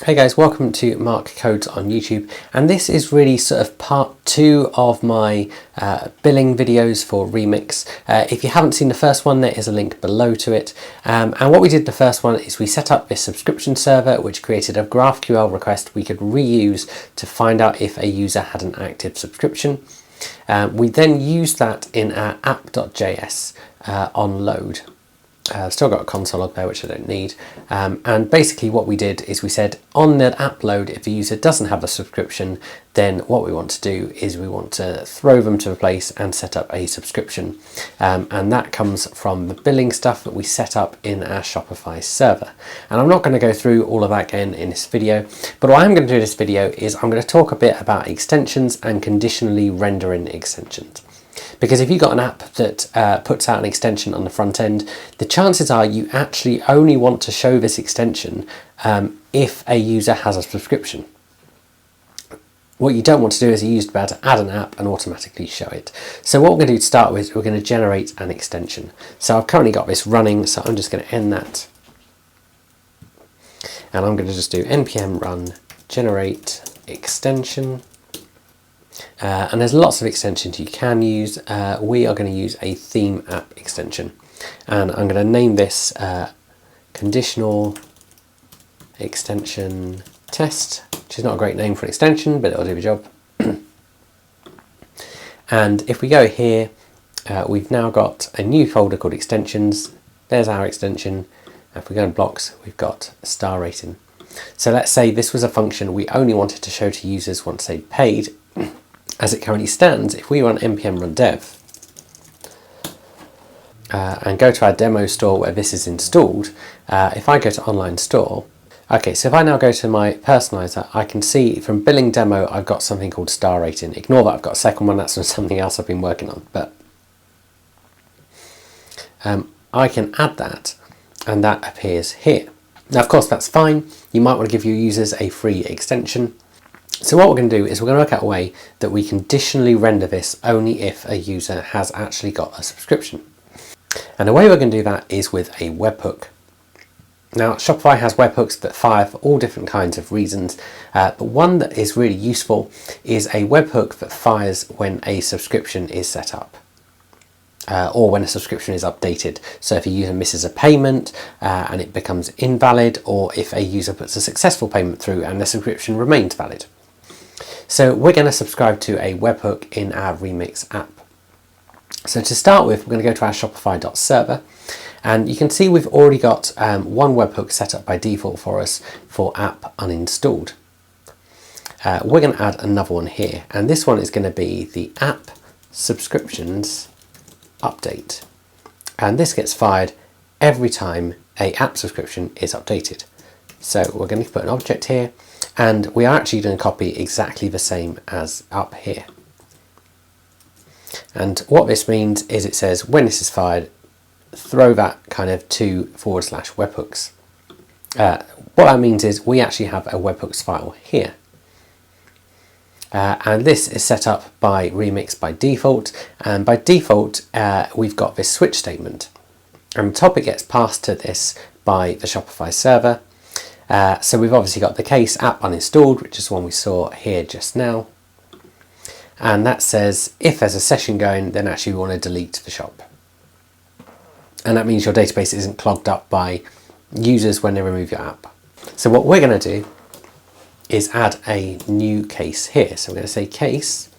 Hey guys, welcome to Mark Codes on YouTube, and this is really sort of part 2 of my billing videos for Remix. If you haven't seen the first one, there is a link below to it. And what we did in the first one is we set up this subscription server which created a GraphQL request we could reuse to find out if a user had an active subscription. We then used that in our app.js on load. I've still got a console log there which I don't need, and basically what we did is we said on the app load, if the user doesn't have a subscription, then what we want to do is we want to throw them to a place and set up a subscription, and that comes from the billing stuff that we set up in our Shopify server. And I'm not going to go through all of that again in this video, but what I'm going to do in this video is I'm going to talk a bit about extensions and conditionally rendering extensions. Because if you've got an app that puts out an extension on the front end, the chances are you actually only want to show this extension if a user has a subscription. What you don't want to do is you to add an app and automatically show it. So what we're going to do to start with, we're going to generate an extension. So I've currently got this running, so I'm just going to end that. And I'm going to just do npm run generate extension. And there's lots of extensions you can use. We are going to use a theme app extension, and I'm going to name this conditional extension test, which is not a great name for an extension, but it'll do the job. And if we go here, we've now got a new folder called extensions. There's our extension. If we go in blocks, we've got star rating. So let's say this was a function we only wanted to show to users once they paid. As it currently stands, if we run npm run dev and go to our demo store where this is installed, if I go to online store, okay, so if I now go to my personalizer, I can see from billing demo I've got something called star rating. Ignore that I've got a second one, that's something else I've been working on, but I can add that and that appears here. Now of course that's fine, you might want to give your users a free extension. So what we're going to do is we're going to work out a way that we conditionally render this only if a user has actually got a subscription. And the way we're going to do that is with a webhook. Now Shopify has webhooks that fire for all different kinds of reasons, but one that is really useful is a webhook that fires when a subscription is set up. Or when a subscription is updated. So if a user misses a payment and it becomes invalid, or if a user puts a successful payment through and the subscription remains valid. So we're going to subscribe to a webhook in our Remix app. So to start with, we're going to go to our shopify.server, and you can see we've already got one webhook set up by default for us for app uninstalled. We're going to add another one here, and this one is going to be the app subscriptions update, and this gets fired every time a app subscription is updated. So we're going to put an object here, and we are actually going to copy exactly the same as up here. And what this means is it says when this is fired, throw that kind of to /webhooks. What that means is we actually have a webhooks file here. And this is set up by Remix by default, and by default we've got this switch statement, and the topic gets passed to this by the Shopify server. So we've obviously got the case app uninstalled, which is the one we saw here just now, and that says if there's a session going, then actually we want to delete the shop, and that means your database isn't clogged up by users when they remove your app. So what we're going to do is add a new case here. So we're going to say case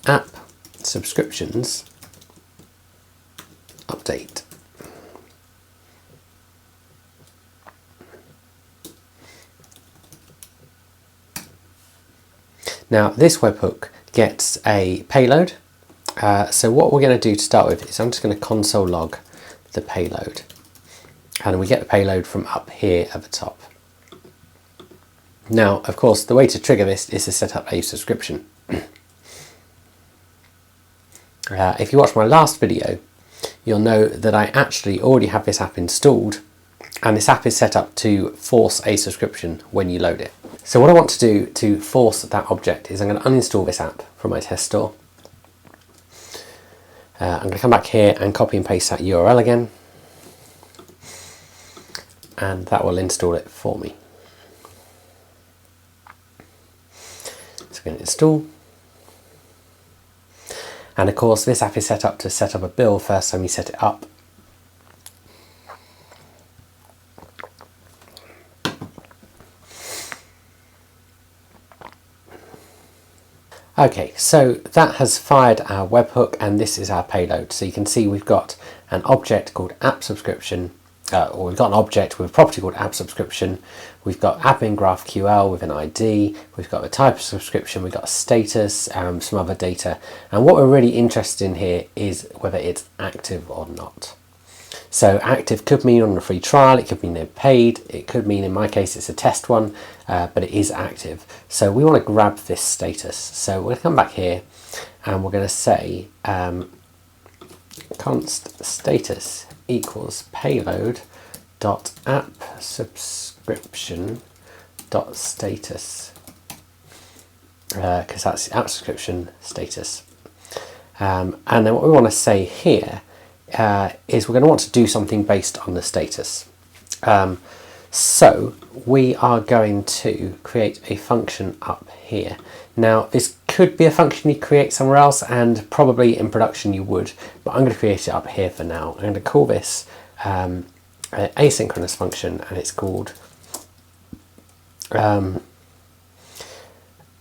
app subscriptions update. Now this webhook gets a payload. So what we're going to do to start with is I'm just going to console log the payload, and we get the payload from up here at the top. Now, of course, the way to trigger this is to set up a subscription. If you watch my last video, you'll know that I actually already have this app installed, and this app is set up to force a subscription when you load it. So what I want to do to force that object is I'm going to uninstall this app from my test store. I'm going to come back here and copy and paste that URL again. and that will install it for me. So we're going to install. And of course this app is set up to set up a bill first time you set it up. Okay, so that has fired our webhook, and this is our payload. So you can see we've got an object called app subscription, or we've got an object with a property called app subscription. We've got admin GraphQL with an ID. We've got a type of subscription. We've got a status, some other data. And what we're really interested in here is whether it's active or not. So active could mean on a free trial, it could mean they're paid, it could mean in my case it's a test one, but it is active. So we want to grab this status. So we're going to come back here and we're going to say const status equals payload dot app subscription dot status, because that's the app subscription status. And then what we want to say here is we're going to want to do something based on the status. So we are going to create a function up here. Now this could be a function you create somewhere else, and probably in production you would, but I'm going to create it up here for now. I'm going to call this an asynchronous function, and it's called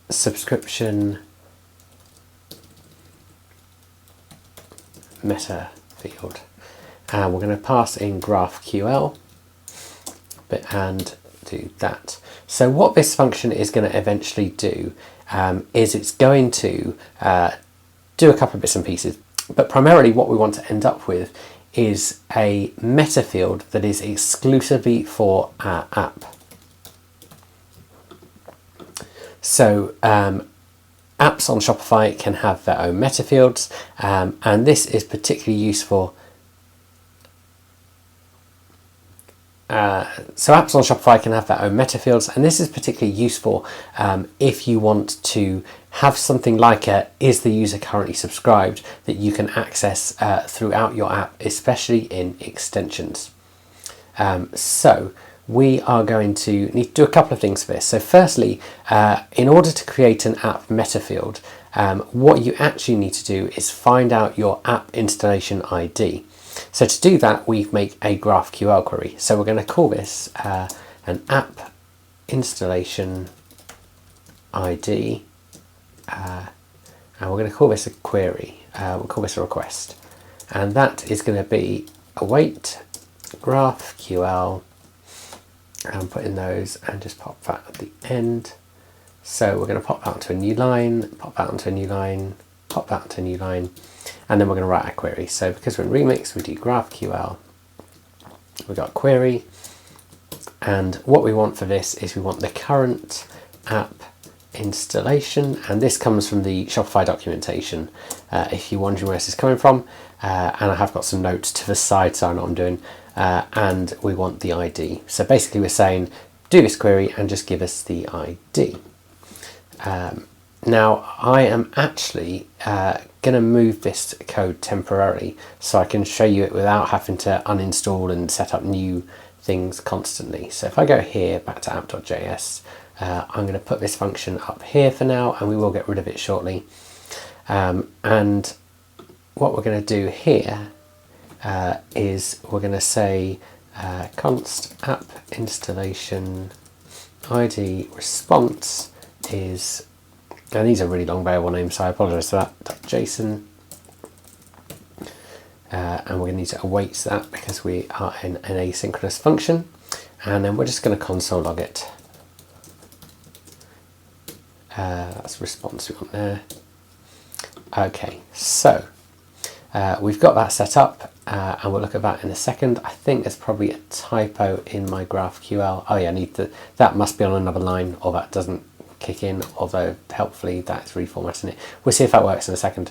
subscription metafield. And we're going to pass in GraphQL and do that. So what this function is going to eventually do is it's going to do a couple of bits and pieces, but primarily what we want to end up with is a metafield that is exclusively for our app. So apps on Shopify can have their own metafields, and this is particularly useful. So apps on Shopify can have their own metafields, and this is particularly useful if you want to have something like is the user currently subscribed that you can access throughout your app, especially in extensions. So we are going to need to do a couple of things for this. So firstly, in order to create an app metafield, what you actually need to do is find out your app installation ID. So to do that, we make a GraphQL query. So we're going to call this an app installation ID, and we're going to call this a query. We'll call this a request, and that is going to be await GraphQL, and put in those and just pop that at the end. So we're going to pop that onto a new line, pop that onto a new line, pop that onto a new line, and then we're going to write our query. So because we're in Remix, we do GraphQL, we've got query, and what we want for this is we want the current app installation, and this comes from the Shopify documentation, if you're wondering where this is coming from, and I have got some notes to the side so I know what I'm doing, and we want the ID. So basically we're saying do this query and just give us the ID. Now I am actually going to move this code temporarily so I can show you it without having to uninstall and set up new things constantly. So if I go here back to app.js, I'm going to put this function up here for now, and we will get rid of it shortly. And what we're going to do here is we're going to say const app installation ID response is, and these are really long variable names, so I apologize for that, .json, and we're going to need to await that because we are in an asynchronous function, and then we're just going to console log it. That's response we want there. Okay, so we've got that set up, and we'll look at that in a second. I think there's probably a typo in my GraphQL. Oh yeah, I need to, that must be on another line, or that doesn't kick in, although helpfully that's reformatting it. We'll see if that works in a second.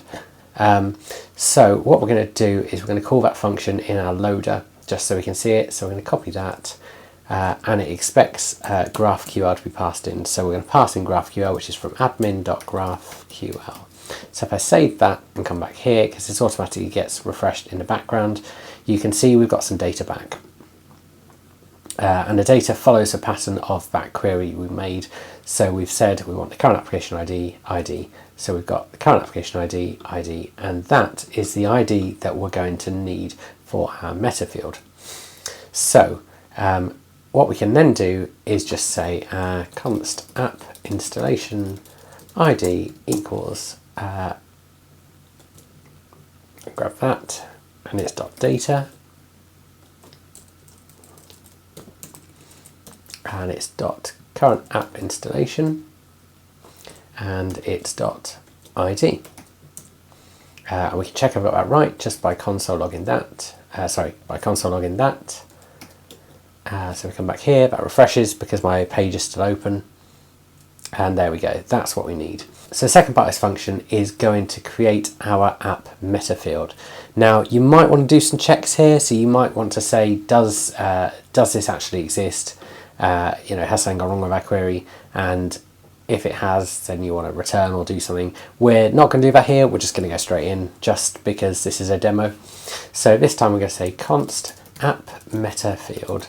So what we're going to do is we're going to call that function in our loader just so we can see it. So we're going to copy that, and it expects GraphQL to be passed in. So we're going to pass in GraphQL, which is from admin.graphql. So if I save that and come back here, because this automatically gets refreshed in the background, you can see we've got some data back. and the data follows the pattern of that query we made. So we've said we want the current application ID. So we've got the current application ID, and that is the ID that we're going to need for our metafield. So what we can then do is just say const app installation ID equals, grab that, and it's .data, and it's .current app installation, and it's .id. And we can check I've got that right just by console logging that. So we come back here, that refreshes because my page is still open. And there we go, that's what we need. So the second part of this function is going to create our app metafield. Now you might want to do some checks here. So you might want to say, does this actually exist? Has something gone wrong with our query? And if it has, then you want to return or do something. We're not going to do that here. We're just going to go straight in just because this is a demo. So this time we're going to say const app metafield.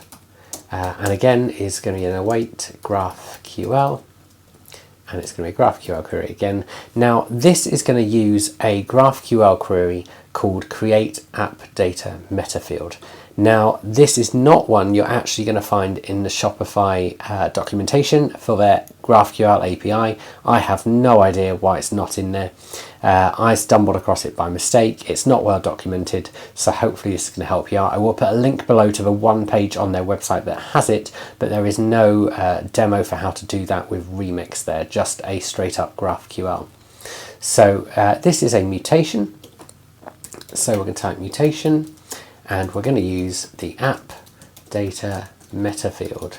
And again, is going to be an await GraphQL. And it's going to be a GraphQL query again. Now this is going to use a GraphQL query called create app data metafield. Now this is not one you're actually going to find in the Shopify documentation for their GraphQL API. I have no idea why it's not in there. I stumbled across it by mistake. It's not well documented, so hopefully this is going to help you out. I will put a link below to the one page on their website that has it, but there is no demo for how to do that with Remix there, just a straight up GraphQL. So this is a mutation. So we're going to type mutation, and we're going to use the app data metafield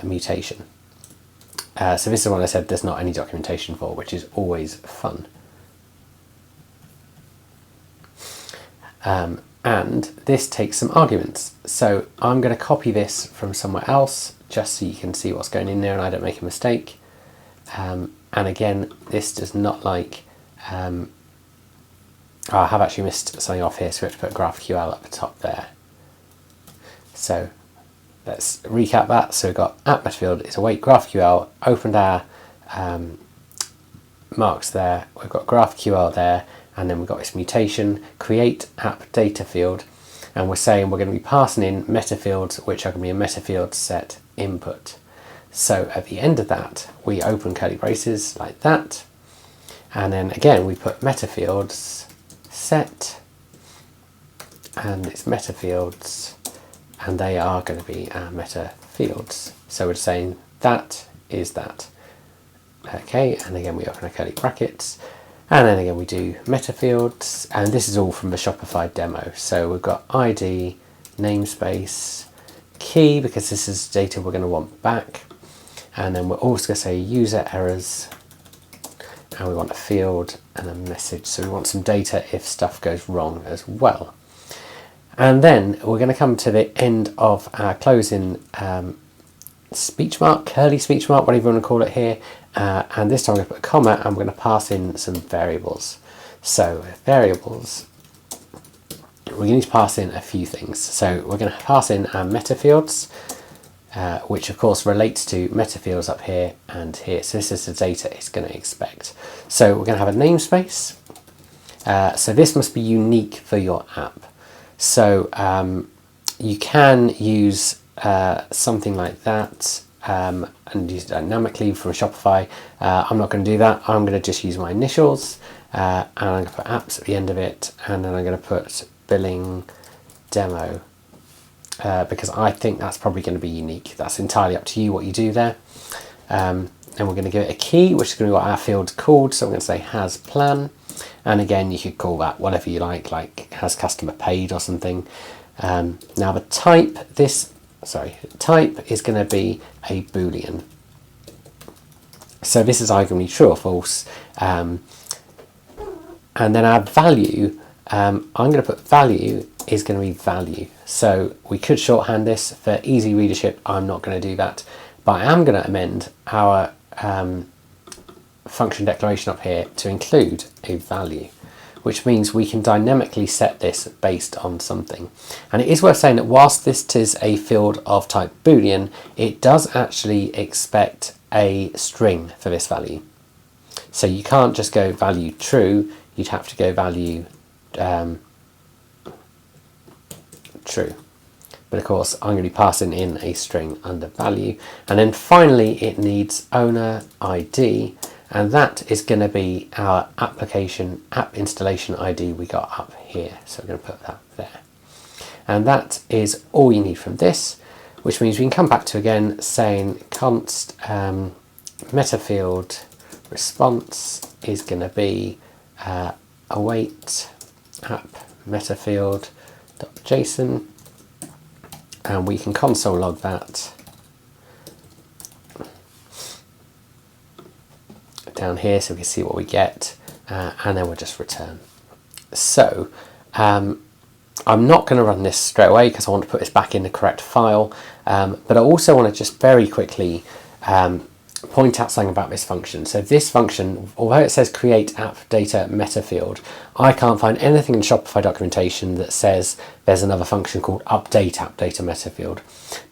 mutation. So this is what I said there's not any documentation for, which is always fun. And this takes some arguments. So I'm going to copy this from somewhere else just so you can see what's going in there and I don't make a mistake. And again, this does not like... I have actually missed something off here, so we have to put GraphQL up the top there. So let's recap that. So we've got app metafield is await GraphQL, opened our marks there, we've got GraphQL there, and then we've got this mutation, create app data field, and we're saying we're going to be passing in metafields, which are going to be a metafield set input. So at the end of that, we open curly braces like that, and then again we put metafields set, and it's metafields, and they are going to be our metafields. So we're saying that is that. Okay, and again we open our curly brackets, and then again we do metafields, and this is all from the Shopify demo. So we've got ID, namespace, key, because this is data we're going to want back, and then we're also going to say user errors, and we want a field and a message, so we want some data if stuff goes wrong as well. And then we're going to come to the end of our closing speech mark, curly speech mark, whatever you want to call it here, and this time I'm going to put a comma and we're going to pass in some variables. So variables, we're going to pass in a few things. So we're going to pass in our metafields, which of course relates to metafields up here and here. So this is the data it's going to expect. So we're going to have a namespace. So this must be unique for your app. So you can use something like that and use it dynamically from Shopify. I'm not going to do that. I'm going to just use my initials, and I'm going to put apps at the end of it, and then I'm going to put billing demo. Because I think that's probably going to be unique. That's entirely up to you what you do there. And we're going to give it a key, which is going to be what our field's called. So I'm going to say has plan. And again, you could call that whatever you like has customer paid or something. Now the type is going to be a Boolean. So this is either going to be true or false. And then our value, I'm going to put value is going to be value. So we could shorthand this for easy readership. I'm not going to do that, but I am going to amend our function declaration up here to include a value. which means we can dynamically set this based on something. And it is worth saying that whilst this is a field of type Boolean, it does actually expect a string for this value. So you can't just go value true, you'd have to go value true. But of course, I'm going to be passing in a string under value. And then finally, it needs owner ID, and that is going to be our application app installation ID we got up here. So we're going to put that there. And that is all you need from this, which means we can come back to again saying const metafield response is going to be await app metafield.json, and we can console log that down here so we can see what we get, and then we'll just return. So I'm not going to run this straight away because I want to put this back in the correct file, but I also want to just very quickly point out something about this function. So this function, although it says create app data metafield, I can't find anything in Shopify documentation that says there's another function called update app data metafield.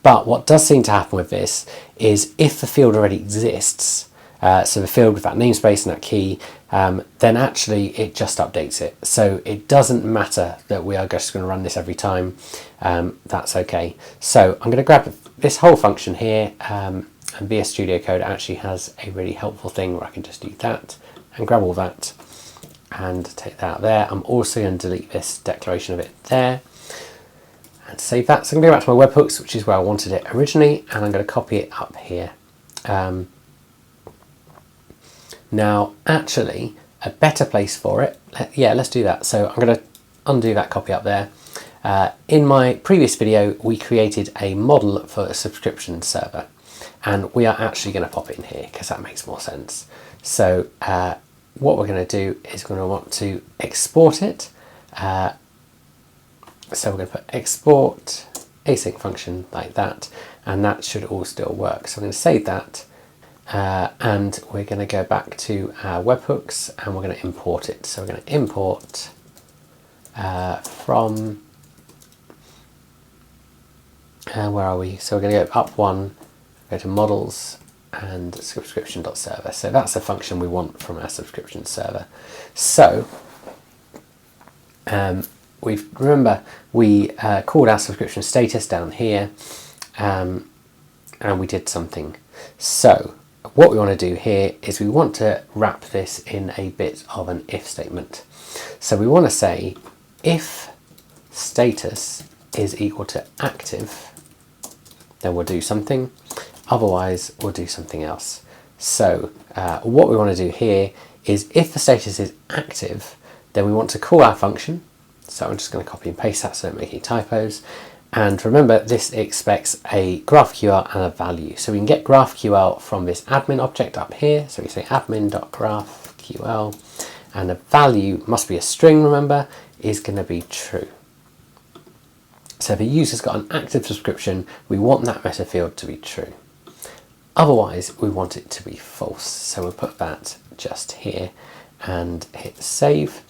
But what does seem to happen with this is if the field already exists, so the field with that namespace and that key, then actually it just updates it. So it doesn't matter that we are just going to run this every time. That's okay. So I'm going to grab this whole function here, and VS Studio Code actually has a really helpful thing where I can just do that and grab all that and take that out there. I'm also going to delete this declaration of it there and save that. So I'm going to go back to my webhooks, which is where I wanted it originally, and I'm going to copy it up here. Now, actually, a better place for it, let's do that. So I'm going to undo that copy up there. In my previous video, we created a model for a subscription server, and we are actually going to pop it in here because that makes more sense. So what we're going to do is we're going to want to export it. So we're going to put export async function like that, and that should all still work. So I'm going to save that, and we're going to go back to our webhooks and we're going to import it. So we're going to import from, where are we? So we're going to go up one, go to models and subscription.server. So that's the function we want from our subscription server. So remember we called our subscription status down here, and we did something. So what we want to do here is we want to wrap this in a bit of an if statement. So we want to say if status is equal to active, then we'll do something. Otherwise, we'll do something else. So what we want to do here is if the status is active, then we want to call our function. So I'm just going to copy and paste that so I don't make any typos. And remember, this expects a GraphQL and a value. So we can get GraphQL from this admin object up here. So we say admin.graphql, and the value must be a string, remember, is going to be true. So if a user's got an active subscription, we want that meta field to be true. Otherwise, we want it to be false. So we'll put that just here and hit save.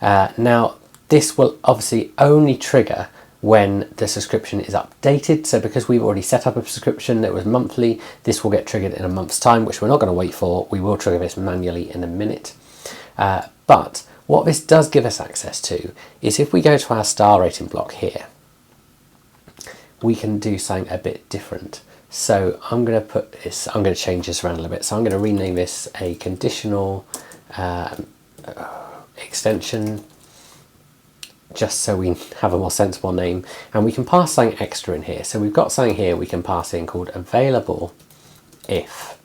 Now, this will obviously only trigger when the subscription is updated. So because we've already set up a subscription that was monthly, this will get triggered in a month's time, which we're not going to wait for. We will trigger this manually in a minute. But what this does give us access to is if we go to our star rating block here, we can do something a bit different. So I'm going to change this around a little bit. So I'm going to rename this a conditional extension, just so we have a more sensible name, and we can pass something extra in here. So we've got something here we can pass in called available if,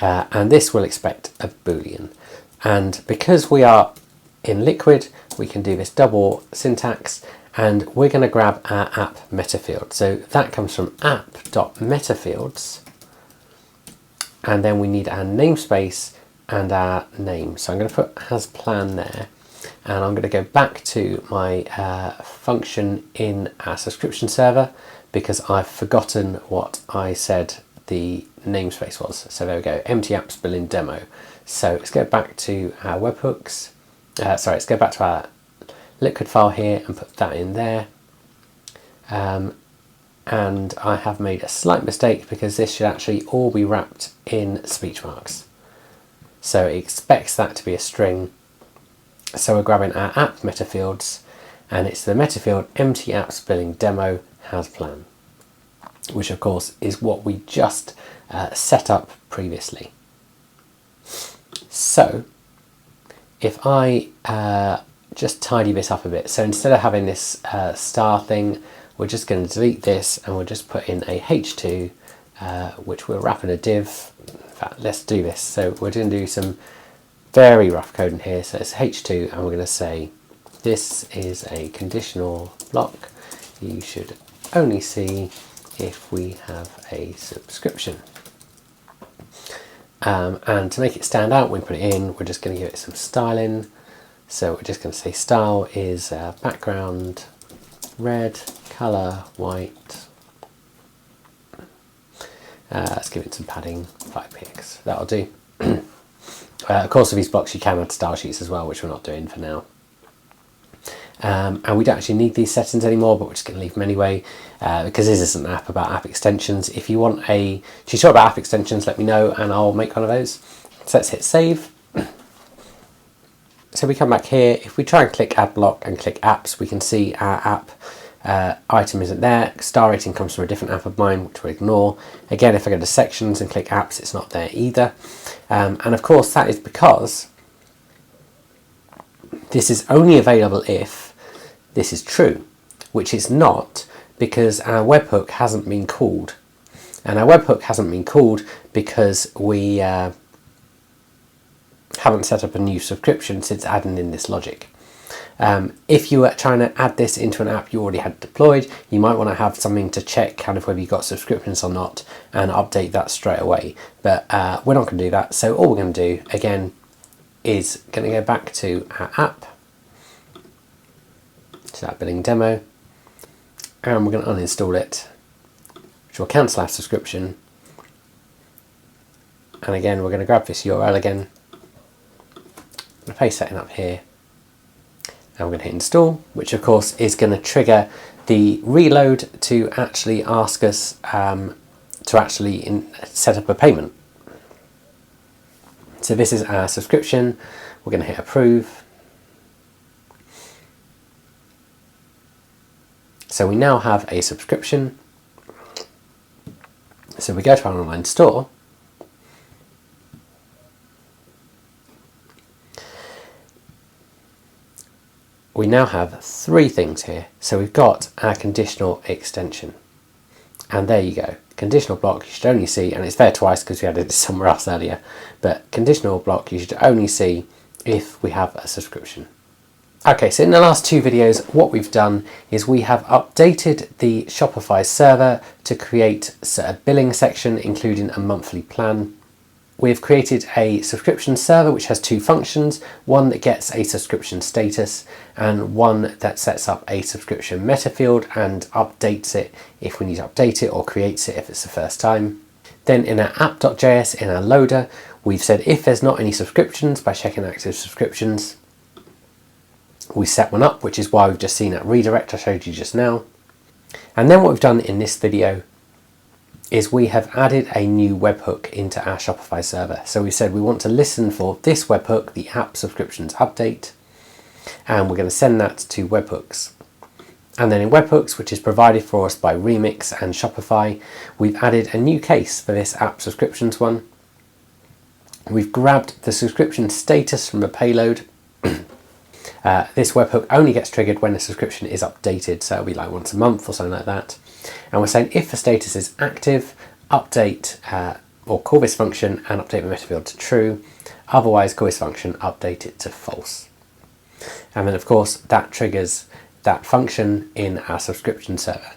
and this will expect a Boolean. And because we are in Liquid, we can do this double syntax, and we're going to grab our app metafield. So that comes from app.metafields, and then we need our namespace and our name. So I'm going to put has plan there, and I'm going to go back to my function in our subscription server because I've forgotten what I said the namespace was. So there we go, empty apps billing demo. So let's go back to our webhooks let's go back to our liquid file here and put that in there. And I have made a slight mistake because this should actually all be wrapped in speech marks. So it expects that to be a string. So we're grabbing our app metafields, and it's the metafield empty apps billing demo has plan, which of course is what we just set up previously. So if I just tidy this up a bit, so instead of having this star thing, we're just going to delete this and we'll just put in a h2, which we'll wrap in a div. In fact, let's do this. So we're going to do some very rough code in here. So it's h2 and we're going to say this is a conditional block. You should only see if we have a subscription. And to make it stand out when we put it in, we're just going to give it some styling. So we're just going to say style is background red, color white. Let's give it some padding, 5 px. That'll do. Of course, with these blocks you can add style sheets as well, which we're not doing for now. And we don't actually need these settings anymore, but we're just going to leave them anyway, because this isn't an app about app extensions. If you want a tutorial about app extensions, let me know and I'll make one of those. So let's hit save. So we come back here. If we try and click add block and click apps, we can see our app item isn't there. Star rating comes from a different app of mine, which we'll ignore. Again, if I go to sections and click apps, it's not there either. And of course that is because this is only available if this is true, which is not, because our webhook hasn't been called. And our webhook hasn't been called because we haven't set up a new subscription since adding in this logic. If you were trying to add this into an app you already had deployed, you might want to have something to check kind of whether you got subscriptions or not and update that straight away. But we're not going to do that. So all we're going to do again is going to go back to our app, to that billing demo, and we're going to uninstall it, which will cancel our subscription. And again, we're going to grab this URL again, I'm going to paste that in up here, and we're going to hit install, which of course is going to trigger the reload to actually ask us to actually set up a payment. So this is our subscription. We're going to hit approve. So we now have a subscription. So we go to our online store. We now have 3 things here. So we've got our conditional extension. And there you go. Conditional block you should only see, and it's there twice because we added it somewhere else earlier, but conditional block you should only see if we have a subscription. Okay, so in the last 2 videos, what we've done is we have updated the Shopify server to create a billing section, including a monthly plan. We've created a subscription server which has 2 functions, one that gets a subscription status and one that sets up a subscription metafield and updates it if we need to update it, or creates it if it's the first time. Then in our app.js, in our loader, we've said if there's not any subscriptions, by checking active subscriptions, we set one up, which is why we've just seen that redirect I showed you just now. And then what we've done in this video is we have added a new webhook into our Shopify server. So we said we want to listen for this webhook, the app subscriptions update, and we're going to send that to webhooks. And then in webhooks, which is provided for us by Remix and Shopify, we've added a new case for this app subscriptions one. We've grabbed the subscription status from the payload. This webhook only gets triggered when the subscription is updated, so it'll be like once a month or something like that. And we're saying if the status is active, update or call this function and update the metafield to true. Otherwise, call this function, update it to false. And then of course that triggers that function in our subscription server.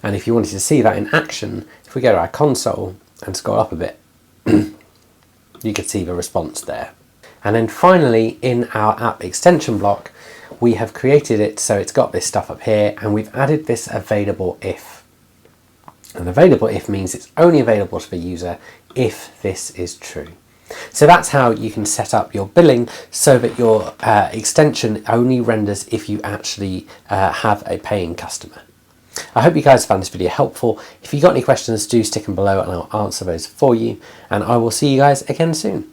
And if you wanted to see that in action, if we go to our console and scroll up a bit, you can see the response there. And then finally, in our app extension block, we have created it so it's got this stuff up here, and we've added this available if. And available if means it's only available to the user if this is true. So that's how you can set up your billing so that your extension only renders if you actually have a paying customer. I hope you guys found this video helpful. If you've got any questions, do stick them below and I'll answer those for you. And I will see you guys again soon.